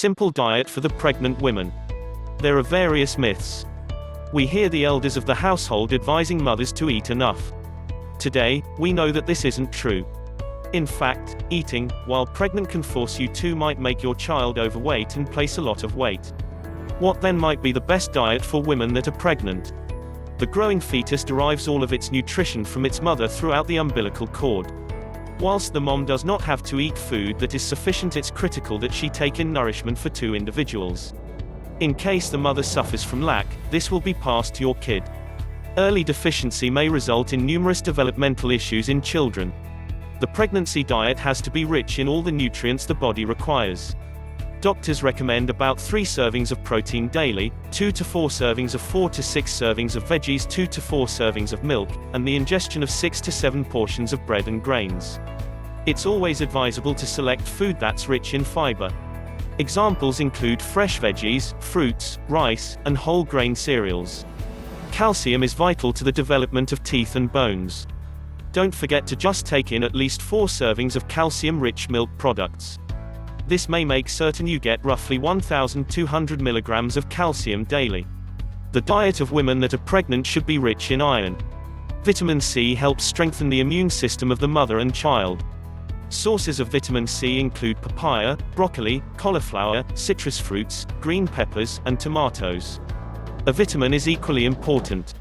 Simple diet for the pregnant women. There are various myths. We hear the elders of the household advising mothers to eat enough. Today, we know that this isn't true. In fact, eating while pregnant can force you to might make your child overweight and place a lot of weight. What then might be the best diet for women that are pregnant? The growing fetus derives all of its nutrition from its mother throughout the umbilical cord. Whilst the mom does not have to eat food that is sufficient, it's critical that she take in nourishment for two individuals. In case the mother suffers from lack, this will be passed to your kid. Early deficiency may result in numerous developmental issues in children. The pregnancy diet has to be rich in all the nutrients the body requires. Doctors recommend about 3 servings of protein daily, 2 to 4 servings of 4 to 6 servings of veggies, 2 to 4 servings of milk, and the ingestion of 6 to 7 portions of bread and grains. It's always advisable to select food that's rich in fiber. Examples include fresh veggies, fruits, rice, and whole grain cereals. Calcium is vital to the development of teeth and bones. Don't forget to just take in at least 4 servings of calcium-rich milk products. This may make certain you get roughly 1,200 milligrams of calcium daily. The diet of women that are pregnant should be rich in iron. Vitamin C helps strengthen the immune system of the mother and child. Sources of vitamin C include papaya, broccoli, cauliflower, citrus fruits, green peppers, and tomatoes. A vitamin is equally important.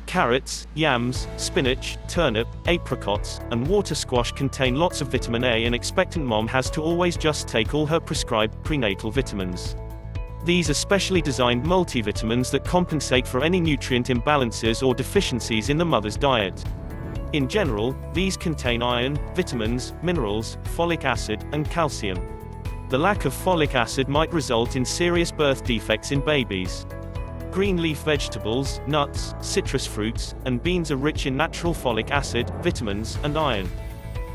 Carrots, yams, spinach, turnip, apricots, and water squash contain lots of vitamin A. An expectant mom has to always just take all her prescribed prenatal vitamins. These are specially designed multivitamins that compensate for any nutrient imbalances or deficiencies in the mother's diet. In general, these contain iron, vitamins, minerals, folic acid, and calcium. The lack of folic acid might result in serious birth defects in babies. Green leaf vegetables, nuts, citrus fruits, and beans are rich in natural folic acid, vitamins, and iron.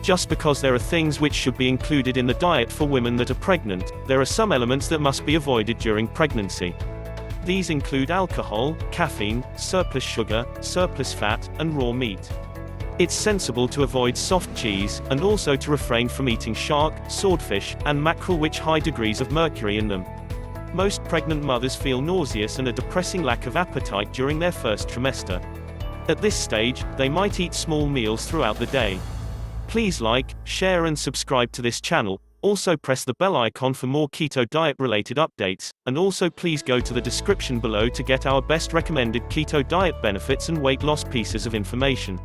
Just because there are things which should be included in the diet for women that are pregnant, there are some elements that must be avoided during pregnancy. These include alcohol, caffeine, surplus sugar, surplus fat, and raw meat. It's sensible to avoid soft cheese, and also to refrain from eating shark, swordfish, and mackerel, which high degrees of mercury in them. Most pregnant mothers feel nauseous and a depressing lack of appetite during their first trimester. At this stage, they might eat small meals throughout the day. Please like, share and subscribe to this channel. Also press the bell icon for more keto diet related updates, and also please go to the description below to get our best recommended keto diet benefits and weight loss pieces of information.